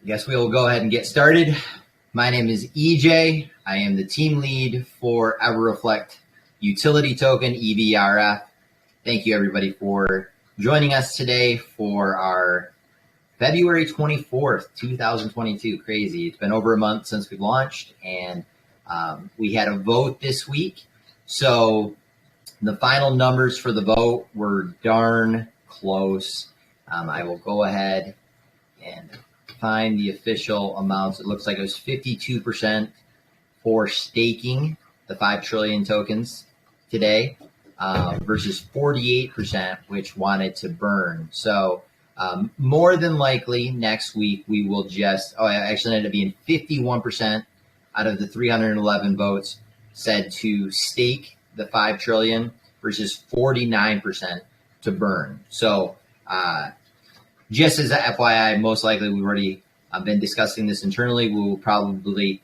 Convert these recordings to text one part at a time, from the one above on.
I guess we will go ahead and get started. My name is EJ. I am the team lead for EverReflect Utility Token EVRF. Thank you everybody for joining us today for our February 24th, 2022. Crazy. It's been over a month since we launched, and we had a vote this week. So the final numbers for the vote were darn close. I will go ahead and find the official amounts. It looks like it was 52% for staking the 5 trillion tokens today versus 48% which wanted to burn. So more than likely next week we will just, it actually ended up being 51% out of the 311 votes said to stake the 5 trillion versus 49% to burn. So just as a FYI, most likely we've already been discussing this internally. We will probably,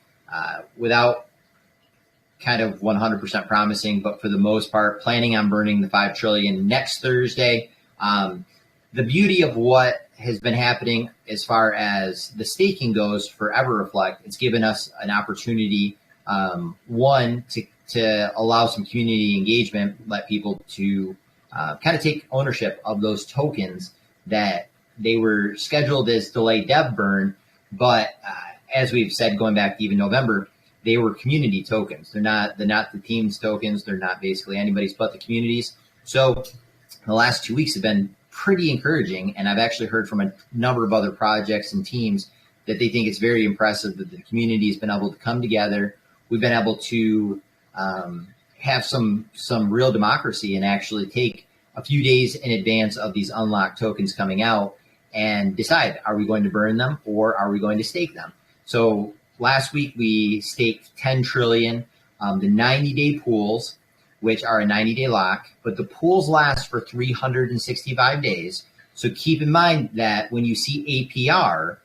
without kind of 100% promising, but for the most part, planning on burning the 5 trillion next Thursday. The beauty of what has been happening as far as the staking goes for EverReflect, it's given us an opportunity, one, to allow some community engagement, let people to kind of take ownership of those tokens that they were scheduled as delayed dev burn, but as we've said, going back to even November, they were community tokens. They're not the team's tokens. They're not basically anybody's but the communities. So the last 2 weeks have been pretty encouraging, and I've actually heard from a number of other projects and teams that they think it's very impressive that the community has been able to come together. We've been able to have some real democracy and actually take a few days in advance of these unlocked tokens coming out and decide, are we going to burn them or are we going to stake them? So last week we staked 10 trillion, the 90-day pools, which are a 90-day lock, but the pools last for 365 days. So keep in mind that when you see APR,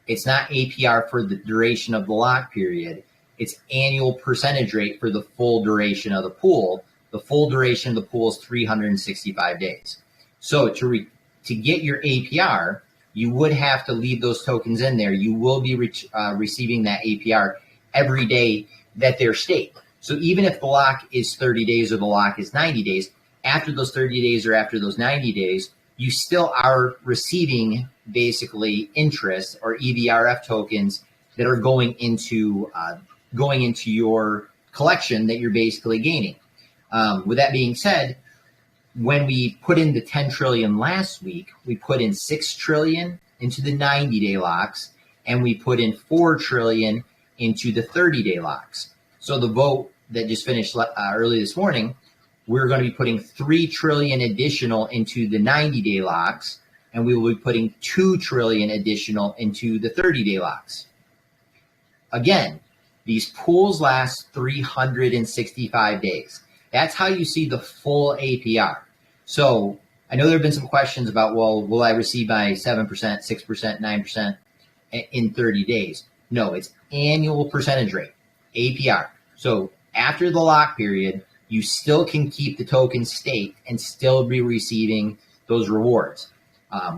it's not APR for the duration of the lock period. It's annual percentage rate for the full duration of the pool. The full duration of the pool is 365 days. So to get your APR, you would have to leave those tokens in there. You will be receiving that APR every day that they're staked. So even if the lock is 30 days or the lock is 90 days, after those 30 days or after those 90 days, you still are receiving basically interest or EVRF tokens that are going into your collection that you're basically gaining. With that being said, when we put in the 10 trillion last week, we put in 6 trillion into the 90-day locks, and we put in 4 trillion into the 30-day locks. So the vote that just finished early this morning, we're going to be putting 3 trillion additional into the 90-day locks, and we will be putting 2 trillion additional into the 30-day locks. Again, these pools last 365 days. That's how you see the full APR. So I know there have been some questions about, well, will I receive my 7%, 6%, 9% in 30 days? No, it's annual percentage rate, APR. So after the lock period, you still can keep the token staked and still be receiving those rewards,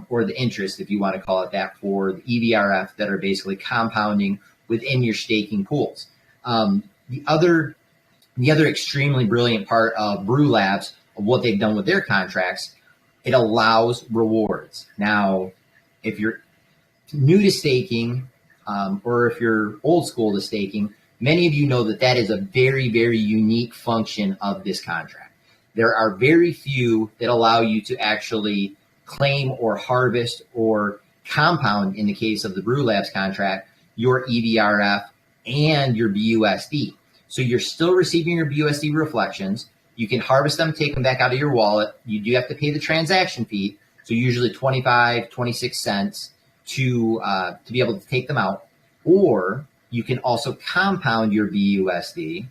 or the interest, if you want to call it that, for the EVRF that are basically compounding within your staking pools. The other extremely brilliant part of BrewLabs, of what they've done with their contracts, it allows rewards. Now, if you're new to staking, or if you're old school to staking, many of you know that is a very, very unique function of this contract. There are very few that allow you to actually claim or harvest or compound, in the case of the BrewLabs contract, your EVRF and your BUSD. So you're still receiving your BUSD reflections. You can harvest them, take them back out of your wallet. You do have to pay the transaction fee, so usually 25, 26 cents to be able to take them out. Or you can also compound your BUSD,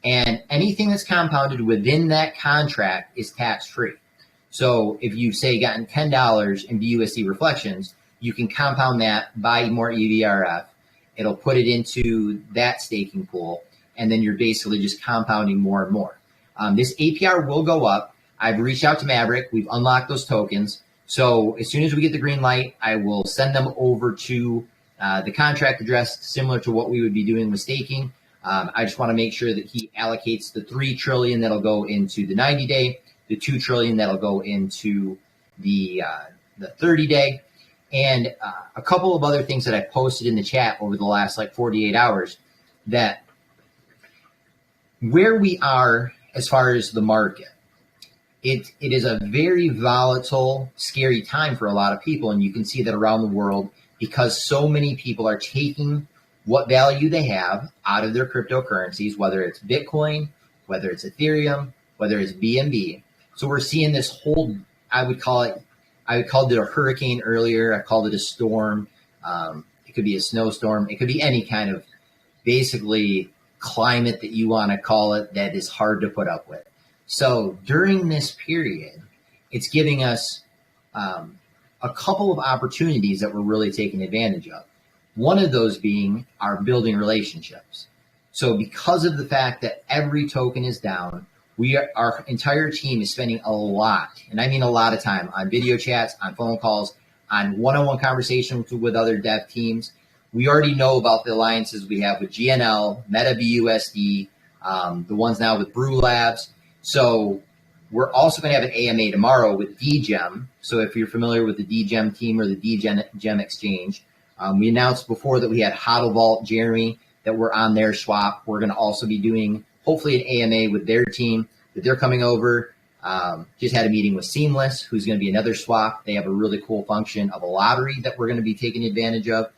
and anything that's compounded within that contract is tax-free. So if you say gotten $10 in BUSD reflections, you can compound that, buy more EVRF. It'll put it into that staking pool, and then you're basically just compounding more and more. This APR will go up. I've reached out to Maverick. We've unlocked those tokens. So as soon as we get the green light, I will send them over to The contract address, similar to what we would be doing with staking. I just want to make sure that he allocates the 3 trillion that'll go into the 90-day, the 2 trillion that'll go into the 30-day, and a couple of other things that I posted in the chat over the last 48 hours, that where we are as far as the market, it is a very volatile, scary time for a lot of people. And you can see that around the world, because so many people are taking what value they have out of their cryptocurrencies, whether it's Bitcoin, whether it's Ethereum, whether it's BNB. So we're seeing this whole, I called it a hurricane earlier. I called it a storm. It could be a snowstorm. It could be any kind of basically climate that you want to call it that is hard to put up with. So during this period, it's giving us a couple of opportunities that we're really taking advantage of. One of those being our building relationships. So because of the fact that every token is down, our entire team is spending a lot, and I mean a lot of time, on video chats, on phone calls, on one-on-one conversations with other dev teams. We already know about the alliances we have with GNL, MetaBUSD, the ones now with BrewLabs. So we're also going to have an AMA tomorrow with DGEM. So if you're familiar with the DGEM team or the DGEM exchange, we announced before that we had HODL Vault, Jeremy, that we're on their swap. We're going to also be doing hopefully an AMA with their team, that they're coming over. Just had a meeting with Seamless, who's going to be another swap. They have a really cool function of a lottery that we're going to be taking advantage of.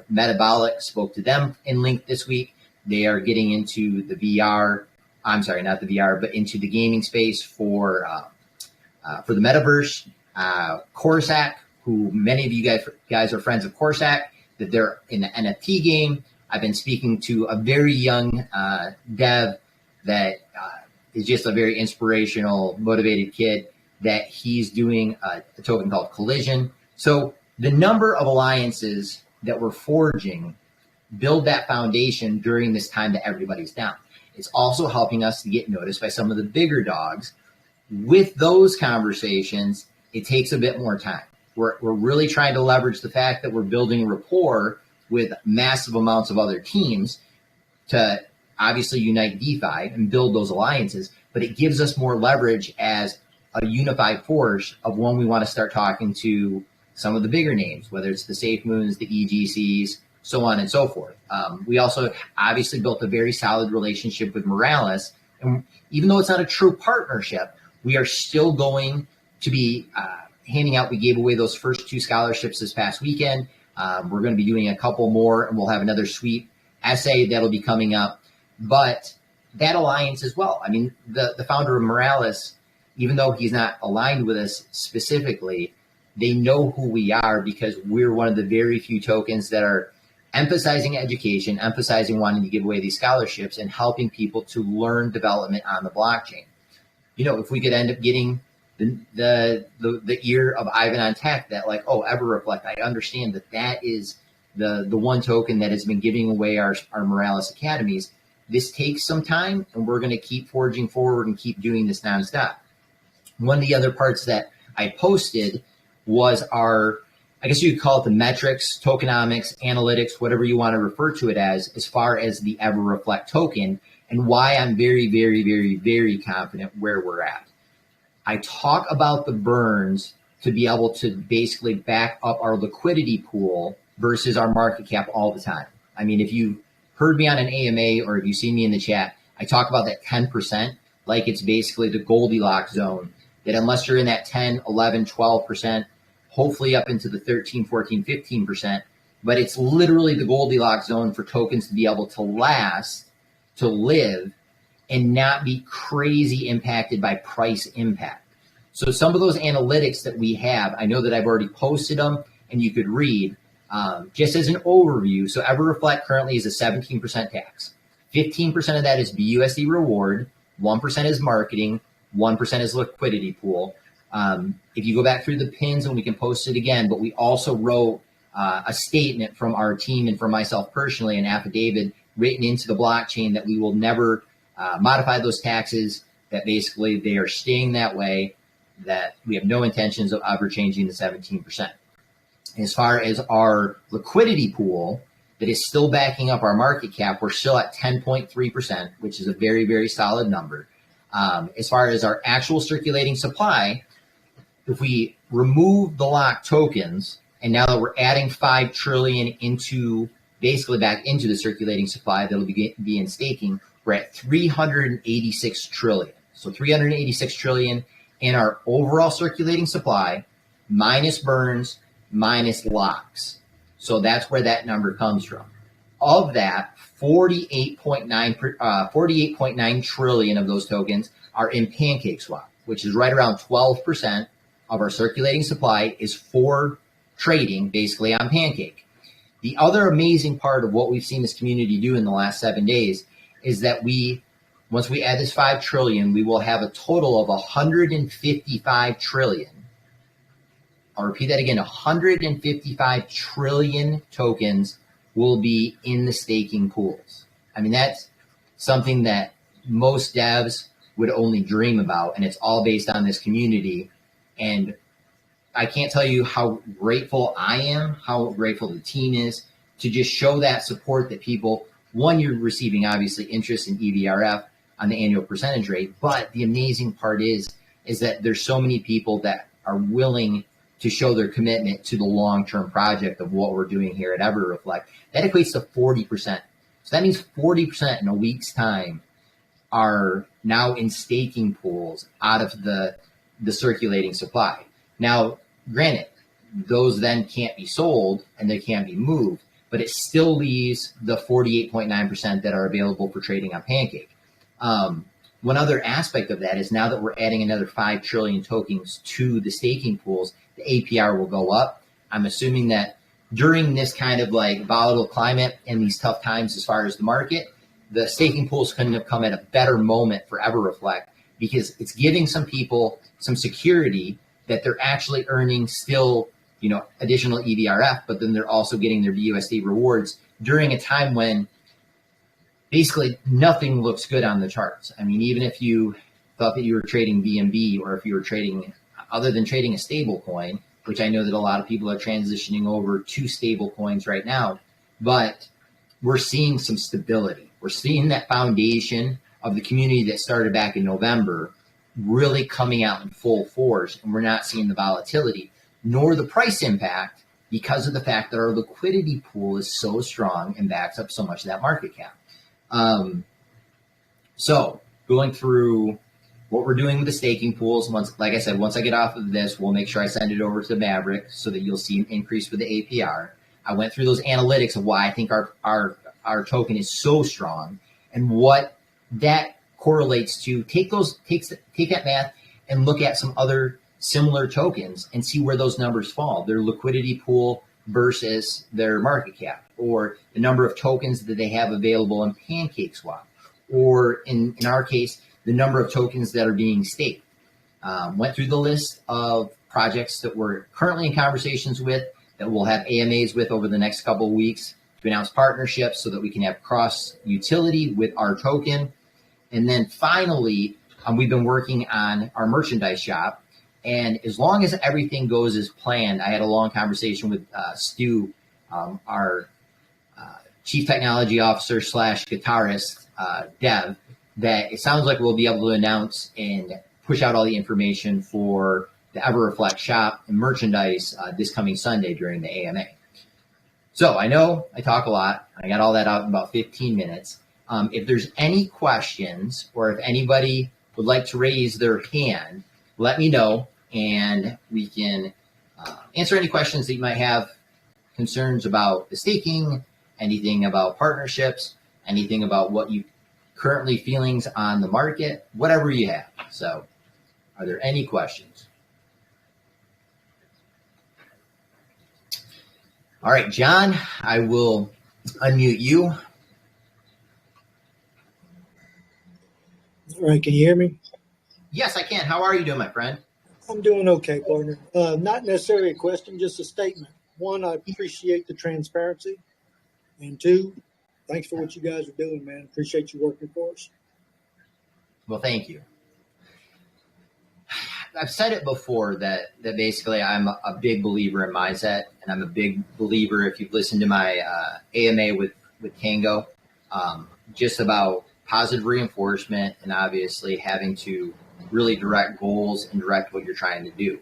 Metabolic, spoke to them in Link this week. They are getting into the VR. I'm sorry, not the VR, but into the gaming space for the metaverse. Corsac, who many of you guys are friends of Corsac, that they're in the NFT game. I've been speaking to a very young dev that is just a very inspirational, motivated kid, that he's doing a token called Collision. So the number of alliances that we're forging build that foundation during this time that everybody's down. It's also helping us to get noticed by some of the bigger dogs. With those conversations, it takes a bit more time. We're really trying to leverage the fact that we're building rapport with massive amounts of other teams to obviously unite DeFi and build those alliances, but it gives us more leverage as a unified force of when we want to start talking to some of the bigger names, whether it's the SafeMoons, the EGCs, so on and so forth. We also obviously built a very solid relationship with Morales. And even though it's not a true partnership, we are still going to be handing out. We gave away those first 2 scholarships this past weekend. We're going to be doing a couple more, and we'll have another sweep essay that'll be coming up. But that alliance as well. I mean, the founder of Morales, even though he's not aligned with us specifically, they know who we are because we're one of the very few tokens that are emphasizing education, emphasizing wanting to give away these scholarships and helping people to learn development on the blockchain. You know, if we could end up getting the ear of Ivan on Tech that EverReflect, I understand that is the one token that has been giving away our Morales Academies. This takes some time, and we're going to keep forging forward and keep doing this nonstop. One of the other parts that I posted was our, I guess you could call it the metrics, tokenomics, analytics, whatever you want to refer to it as far as the EverReflect token, and why I'm very, very, very, very confident where we're at. I talk about the burns to be able to basically back up our liquidity pool versus our market cap all the time. I mean, if you heard me on an AMA or if you see me in the chat, I talk about that 10% like it's basically the Goldilocks zone, that unless you're in that 10, 11, 12%, hopefully up into the 13, 14, 15%, but it's literally the Goldilocks zone for tokens to be able to last, to live, and not be crazy impacted by price impact. So some of those analytics that we have, I know that I've already posted them and you could read. Just as an overview, so EverReflect currently is a 17% tax. 15% of that is BUSD reward, 1% is marketing, 1% is liquidity pool. If you go back through the pins, and we can post it again, but we also wrote a statement from our team and from myself personally, an affidavit written into the blockchain that we will never modify those taxes, that basically they are staying that way, that we have no intentions of ever changing the 17%. As far as our liquidity pool that is still backing up our market cap, we're still at 10.3%, which is a very, very solid number. As far as our actual circulating supply, if we remove the locked tokens, and now that we're adding 5 trillion into basically back into the circulating supply that'll be in staking, we're at 386 trillion. So 386 trillion in our overall circulating supply, minus burns, minus locks. So that's where that number comes from. Of that, 48.9 trillion of those tokens are in PancakeSwap, which is right around 12% of our circulating supply is for trading basically on Pancake. The other amazing part of what we've seen this community do in the last 7 days is that once we add this 5 trillion, we will have a total of 155 trillion. I'll repeat that again, 155 trillion tokens will be in the staking pools. I mean, that's something that most devs would only dream about, and it's all based on this community. And I can't tell you how grateful I am, how grateful the team is to just show that support that people, one, you're receiving obviously interest in EVRF on the annual percentage rate, but the amazing part is that there's so many people that are willing to show their commitment to the long-term project of what we're doing here at EverReflect. That equates to 40%. So that means 40% in a week's time are now in staking pools out of the circulating supply. Now, granted, those then can't be sold and they can't be moved, but it still leaves the 48.9% that are available for trading on Pancake. One other aspect of that is now that we're adding another 5 trillion tokens to the staking pools, the APR will go up. I'm assuming that during this kind of like volatile climate and these tough times as far as the market, the staking pools couldn't have come at a better moment for EverReflect because it's giving some people some security that they're actually earning still, additional EVRF, but then they're also getting their BUSD rewards during a time when basically nothing looks good on the charts. I mean, even if you thought that you were trading BNB or if you were trading, other than trading a stable coin, which I know that a lot of people are transitioning over to stable coins right now, but we're seeing some stability. We're seeing that foundation of the community that started back in November really coming out in full force, and we're not seeing the volatility nor the price impact because of the fact that our liquidity pool is so strong and backs up so much of that market cap. So going through what we're doing with the staking pools, once I get off of this, we'll make sure I send it over to Maverick so that you'll see an increase with the APR. I went through those analytics of why I think our token is so strong and what that correlates to. Take that math and look at some other similar tokens and see where those numbers fall, their liquidity pool versus their market cap, or the number of tokens that they have available in PancakeSwap, or in our case, the number of tokens that are being staked. Went through the list of projects that we're currently in conversations with, that we'll have AMAs with over the next couple of weeks to announce partnerships so that we can have cross utility with our token. And then finally, we've been working on our merchandise shop. And as long as everything goes as planned, I had a long conversation with Stu, our chief technology officer / guitarist, Dev, that it sounds like we'll be able to announce and push out all the information for the EverReflect shop and merchandise this coming Sunday during the AMA. So I know I talk a lot. I got all that out in about 15 minutes. If there's any questions or if anybody would like to raise their hand, let me know and we can answer any questions that you might have, concerns about the staking, anything about partnerships, anything about what you currently feelings on the market, whatever you have. So are there any questions? All right, John, I will unmute you. All right, can you hear me? Yes, I can. How are you doing, my friend? I'm doing okay, partner. Not necessarily a question, just a statement. One, I appreciate the transparency. And two, thanks for what you guys are doing, man. Appreciate you working for us. Well, thank you. I've said it before that basically I'm a big believer in mindset, and I'm a big believer, if you've listened to my AMA with Tango, just about positive reinforcement and obviously having to really direct goals and direct what you're trying to do.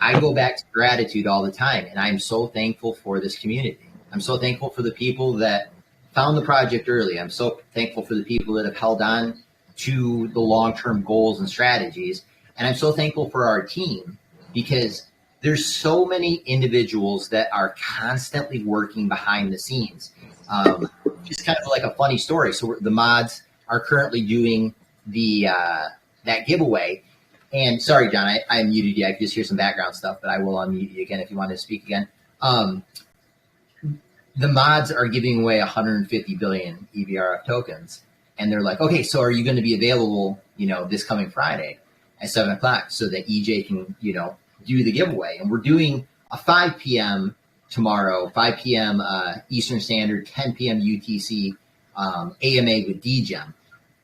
I go back to gratitude all the time, and I'm so thankful for this community. I'm so thankful for the people that found the project early. I'm so thankful for the people that have held on to the long-term goals and strategies. And I'm so thankful for our team, because there's so many individuals that are constantly working behind the scenes. Just kind of like a funny story. So the mods are currently doing the that giveaway. And sorry, John, I muted you. I could just hear some background stuff, but I will unmute you again if you want to speak again. The mods are giving away 150 billion EVRF tokens. And they're like, okay, so are you going to be available, this coming Friday at 7:00 so that EJ can, do the giveaway? And we're doing a 5 p.m. tomorrow, 5 p.m. Eastern Standard, 10 p.m. UTC AMA with DGEM.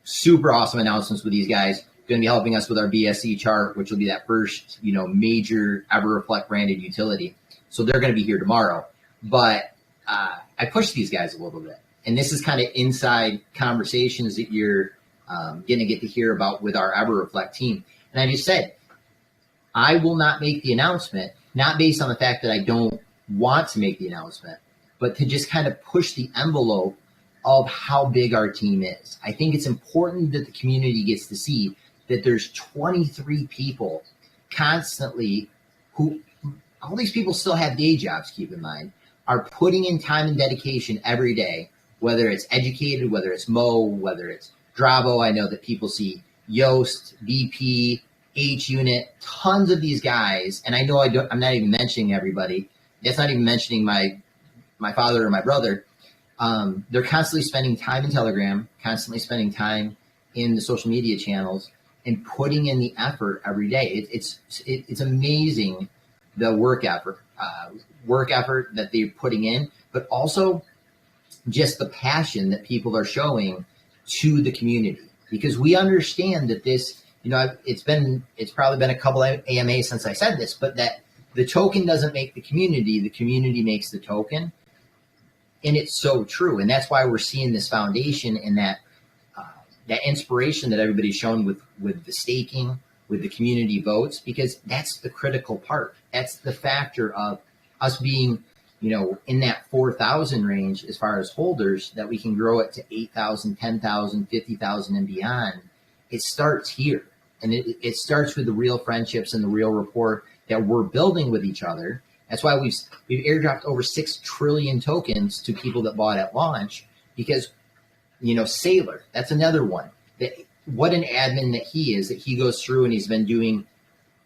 Super awesome announcements with these guys. Going to be helping us with our BSC chart, which will be that first, major EverReflect branded utility. So they're going to be here tomorrow. But I pushed these guys a little bit. And this is kind of inside conversations that you're going to get to hear about with our EverReflect team. And I just said, I will not make the announcement, not based on the fact that I don't want to make the announcement, but to just kind of push the envelope of how big our team is. I think it's important that the community gets to see that there's 23 people constantly who, all these people still have day jobs, keep in mind, are putting in time and dedication every day, whether it's educated, whether it's Mo, whether it's Dravo. I know that people see Yoast, BP, H Unit, tons of these guys. And I know I'm not even mentioning everybody. That's not even mentioning my father or my brother. They're constantly spending time in Telegram, constantly spending time in the social media channels, and putting in the effort every day. It's amazing, the work effort that they're putting in, but also just the passion that people are showing to the community, because we understand that this, it's probably been a couple of AMAs since I said this, but that the token doesn't make the community makes the token. And it's so true. And that's why we're seeing this foundation and that inspiration that everybody's shown with the staking, with the community votes, because that's the critical part. That's the factor of us being, in that 4,000 range as far as holders, that we can grow it to 8,000, 10,000, 50,000 and beyond. It starts here. And it starts with the real friendships and the real rapport that we're building with each other. That's why we've airdropped over 6 trillion tokens to people that bought at launch, because, Sailor, that's another one. What an admin that he goes through, and he's been doing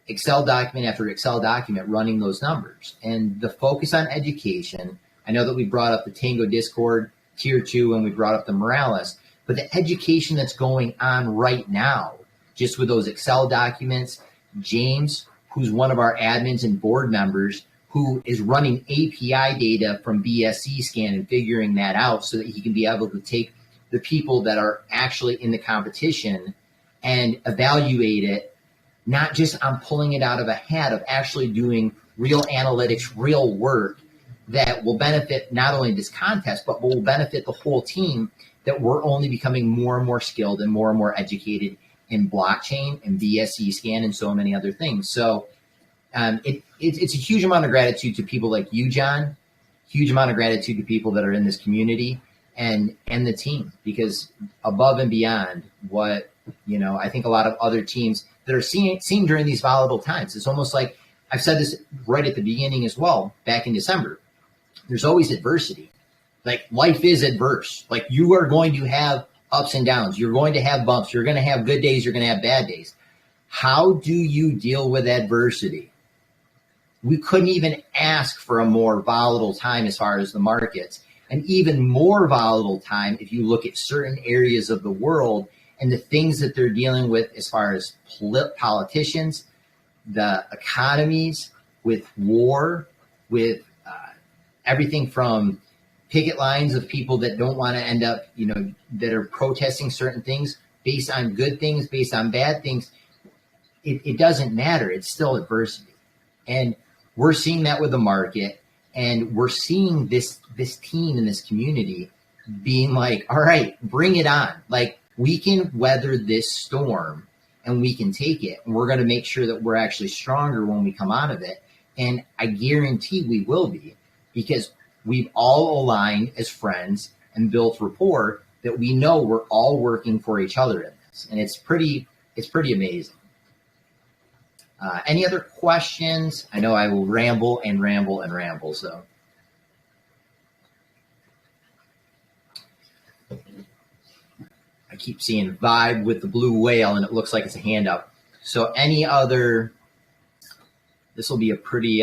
Excel document after Excel document running those numbers. And the focus on education, I know that we brought up the Tango Discord tier 2 and we brought up the Morales, but the education that's going on right now, just with those Excel documents, James, who's one of our admins and board members, who is running API data from BSC scan and figuring that out so that he can be able to take the people that are actually in the competition and evaluate it, not just on pulling it out of a hat, of actually doing real analytics, real work that will benefit not only this contest, but will benefit the whole team, that we're only becoming more and more skilled and more educated in blockchain and BSC scan and so many other things. So it's a huge amount of gratitude to people like you, John, huge amount of gratitude to people that are in this community and the team, because above and beyond what, I think a lot of other teams that are seen during these volatile times, it's almost like, I've said this right at the beginning as well, back in December, there's always adversity. Like, life is adverse. Like, you are going to have ups and downs. You're going to have bumps. You're going to have good days. You're going to have bad days. How do you deal with adversity? We couldn't even ask for a more volatile time as far as the markets, and even more volatile time if you look at certain areas of the world and the things that they're dealing with as far as politicians, the economies, with war, with everything from picket lines of people that don't want to end up, that are protesting certain things based on good things, based on bad things. it doesn't matter. It's still adversity. And we're seeing that with the market, and we're seeing this team and this community being like, all right, bring it on. Like, we can weather this storm and we can take it. And we're going to make sure that we're actually stronger when we come out of it. And I guarantee we will be, because we've all aligned as friends and built rapport that we know we're all working for each other in this. And it's pretty amazing. Any other questions? I know I will ramble and ramble and ramble, so. I keep seeing vibe with the blue whale, and it looks like it's a hand up. So any other, this will be a pretty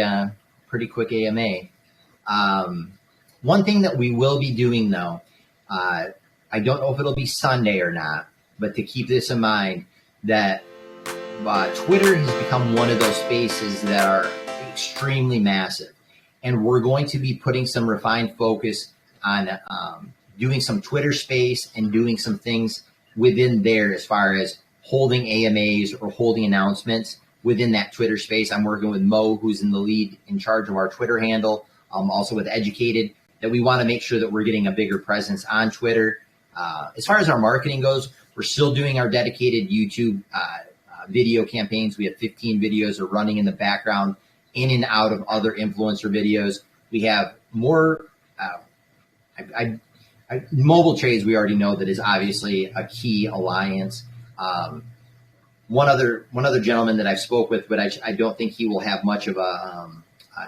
quick AMA. One thing that we will be doing, though, I don't know if it'll be Sunday or not, but to keep this in mind, that Twitter has become one of those spaces that are extremely massive. And we're going to be putting some refined focus on doing some Twitter space and doing some things within there as far as holding AMAs or holding announcements within that Twitter space. I'm working with Mo, who's in the lead in charge of our Twitter handle, also with Educated, that we want to make sure that we're getting a bigger presence on Twitter. As far as our marketing goes, we're still doing our dedicated YouTube video campaigns. We have 15 videos are running in the background, in and out of other influencer videos. We have more mobile trades. We already know that is obviously a key alliance. One other gentleman that I've spoke with, but I don't think he will have much of a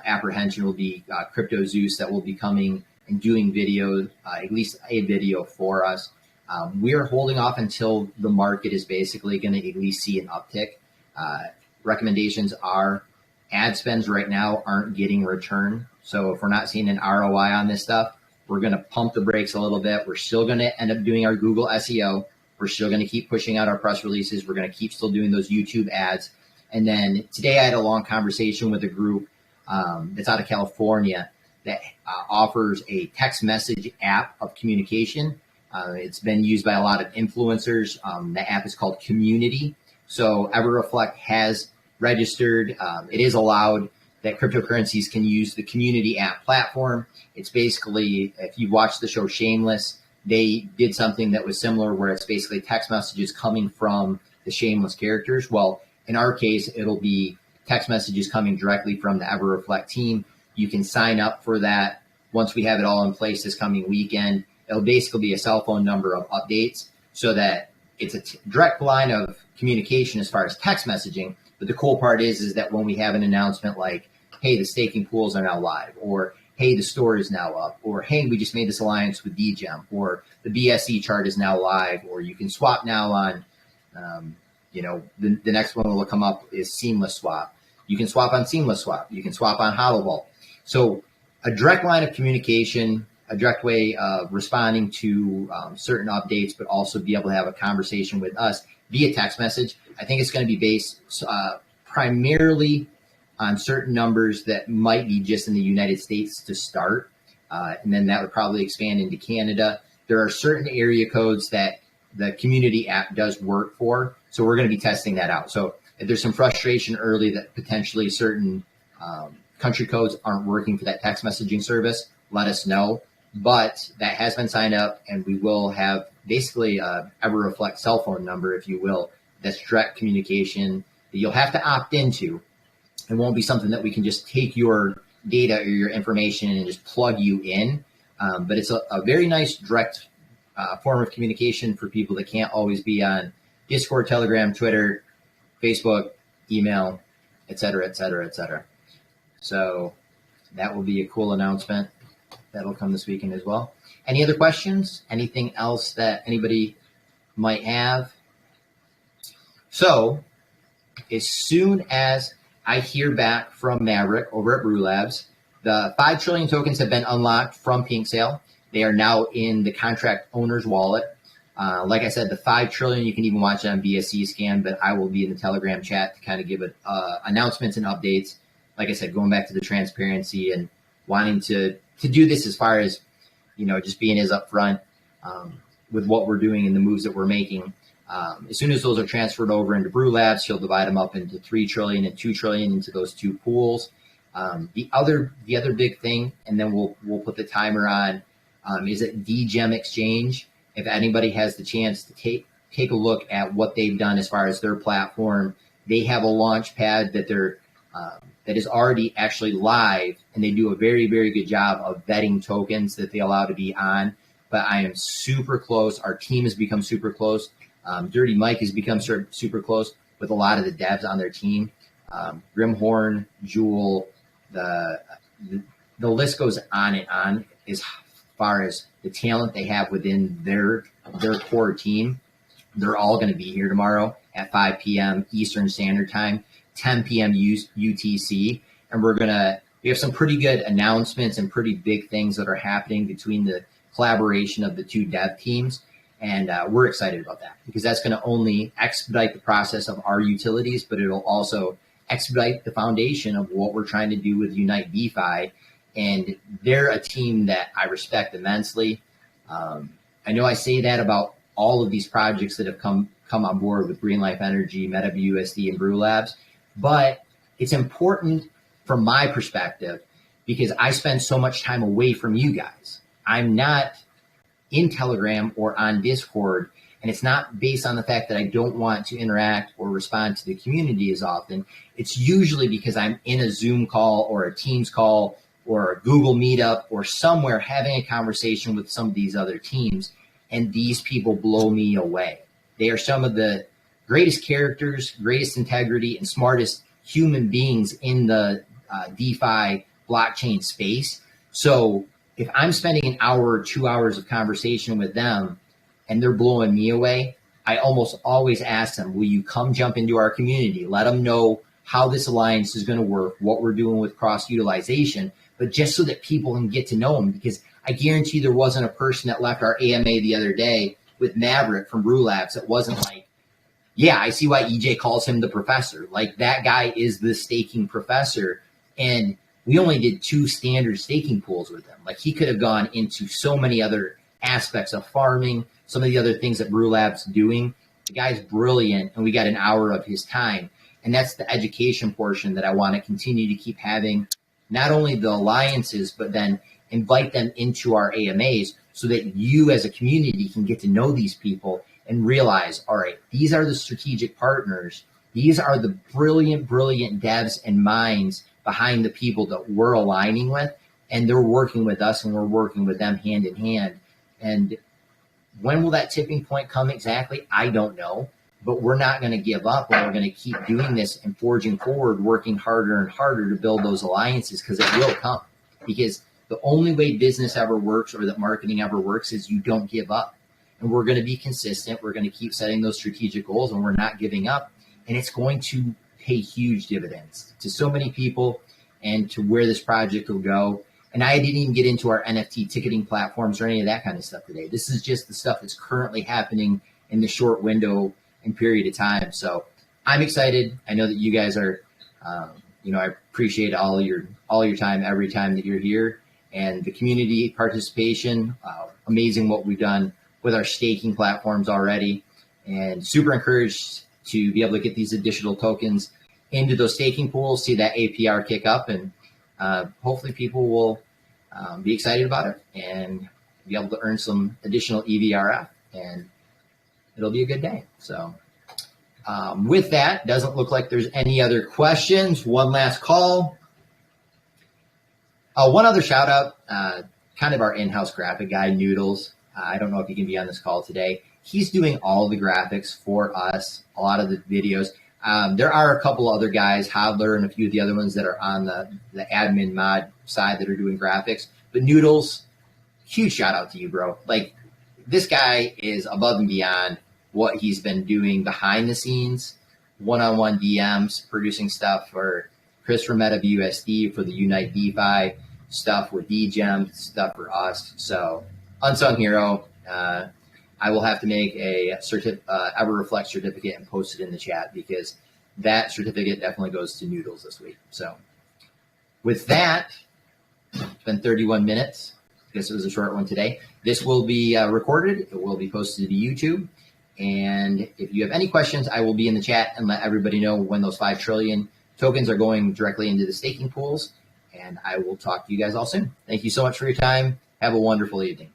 apprehension, will be Crypto Zeus, that will be coming and doing videos, at least a video for us. We're holding off until the market is basically going to at least see an uptick. Recommendations are ad spends right now aren't getting return. So if we're not seeing an ROI on this stuff, we're going to pump the brakes a little bit. We're still going to end up doing our Google SEO. We're still going to keep pushing out our press releases. We're going to keep still doing those YouTube ads. And then today I had a long conversation with a group that's out of California that offers a text message app of communication. It's been used by a lot of influencers. The app is called Community. So EverReflect has registered. It is allowed that cryptocurrencies can use the Community app platform. It's basically, if you watch the show Shameless, they did something that was similar, where it's basically text messages coming from the Shameless characters. Well, in our case, it'll be text messages coming directly from the EverReflect team. You can sign up for that once we have it all in place this coming weekend. It'll basically be a cell phone number of updates, so that it's a direct line of communication as far as text messaging. But the cool part is that when we have an announcement like, hey, the staking pools are now live, or hey, the store is now up, or hey, we just made this alliance with DGEM, or the BSE chart is now live, or you can swap now on, the next one that will come up is Seamless Swap. You can swap on Seamless Swap. You can swap on HODL Vault. So a direct line of communication, a direct way of responding to certain updates, but also be able to have a conversation with us via text message. I think it's going to be based primarily on certain numbers that might be just in the United States to start. And then that would probably expand into Canada. There are certain area codes that the Community app does work for. So we're going to be testing that out. So if there's some frustration early that potentially certain country codes aren't working for that text messaging service, let us know. But that has been signed up, and we will have basically a EverReflect cell phone number, if you will, that's direct communication that you'll have to opt into. It won't be something that we can just take your data or your information and just plug you in. But it's a very nice direct form of communication for people that can't always be on Discord, Telegram, Twitter, Facebook, email, et cetera, et cetera, et cetera. So that will be a cool announcement. That'll come this weekend as well. Any other questions? Anything else that anybody might have? So as soon as I hear back from Maverick over at BrewLabs, the 5 trillion tokens have been unlocked from Pink Sale. They are now in the contract owner's wallet. Like I said, the 5 trillion, you can even watch it on BSC scan, but I will be in the Telegram chat to kind of give it announcements and updates. Like I said, going back to the transparency and wanting to do this as far as, just being as upfront with what we're doing and the moves that we're making. As soon as those are transferred over into BrewLabs, he'll divide them up into 3 trillion and 2 trillion into those two pools. The other big thing, and then we'll put the timer on, is at DGEM Exchange. If anybody has the chance to take a look at what they've done as far as their platform, they have a launch pad that that is already actually live, and they do a very, very good job of vetting tokens that they allow to be on. But I am super close. Our team has become super close. Dirty Mike has become super close with a lot of the devs on their team. Grimhorn, Jewel, the list goes on and on as far as the talent they have within their core team. They're all going to be here tomorrow at 5 p.m. Eastern Standard Time, 10 p.m. UTC. And we have some pretty good announcements and pretty big things that are happening between the collaboration of the two dev teams. And we're excited about that because that's going to only expedite the process of our utilities, but it'll also expedite the foundation of what we're trying to do with Unite DeFi. And they're a team that I respect immensely. I know I say that about all of these projects that have come on board with Green Life Energy, MetaBUSD, and BrewLabs, but it's important from my perspective because I spend so much time away from you guys. I'm not in Telegram or on Discord, and it's not based on the fact that I don't want to interact or respond to the community as often. It's usually because I'm in a Zoom call or a Teams call or a Google Meetup or somewhere having a conversation with some of these other teams, and these people blow me away. They are some of the greatest characters, greatest integrity, and smartest human beings in the DeFi blockchain space. So if I'm spending an hour or 2 hours of conversation with them and they're blowing me away, I almost always ask them, will you come jump into our community? Let them know how this alliance is going to work, what we're doing with cross-utilization, but just so that people can get to know them, because I guarantee there wasn't a person that left our AMA the other day with Maverick from BrewLabs that wasn't like, yeah, I see why EJ calls him the professor. Like, that guy is the staking professor. And we only did 2 standard staking pools with him. Like, he could have gone into so many other aspects of farming, some of the other things that BrewLab's doing. The guy's brilliant, and we got an hour of his time. And that's the education portion that I want to continue to keep having, not only the alliances, but then invite them into our AMAs so that you as a community can get to know these people and realize, all right, these are the strategic partners. These are the brilliant, brilliant devs and minds behind the people that we're aligning with, and they're working with us and we're working with them hand in hand. And when will that tipping point come exactly? I don't know, but we're not going to give up, and we're going to keep doing this and forging forward, working harder and harder to build those alliances, because it will come. Because the only way business ever works or that marketing ever works is you don't give up. And we're going to be consistent. We're going to keep setting those strategic goals, and we're not giving up. And it's going to pay huge dividends to so many people and to where this project will go. And I didn't even get into our NFT ticketing platforms or any of that kind of stuff today. This is just the stuff that's currently happening in the short window and period of time. So I'm excited. I know that you guys are, I appreciate all your time every time that you're here, and the community participation. Amazing what we've done with our staking platforms already, and super encouraged to be able to get these additional tokens into those staking pools, see that APR kick up, and hopefully people will be excited about it and be able to earn some additional EVRF, and it'll be a good day. So with that, doesn't look like there's any other questions. One last call. One other shout out, kind of our in-house graphic guy, Noodles. I don't know if he can be on this call today. He's doing all the graphics for us, a lot of the videos. There are a couple other guys, Hodler and a few of the other ones that are on the admin mod side that are doing graphics. But Noodles, huge shout out to you, bro. Like, this guy is above and beyond what he's been doing behind the scenes, one-on-one DMs, producing stuff for Chris from MetaBUSD, for the Unite DeFi, stuff with DGEM, stuff for us. So, unsung hero. I will have to make a EverReflect certificate and post it in the chat, because that certificate definitely goes to Noodles this week. So with that, it's been 31 minutes. I guess it was a short one today. This will be recorded. It will be posted to YouTube. And if you have any questions, I will be in the chat and let everybody know when those 5 trillion tokens are going directly into the staking pools. And I will talk to you guys all soon. Thank you so much for your time. Have a wonderful evening.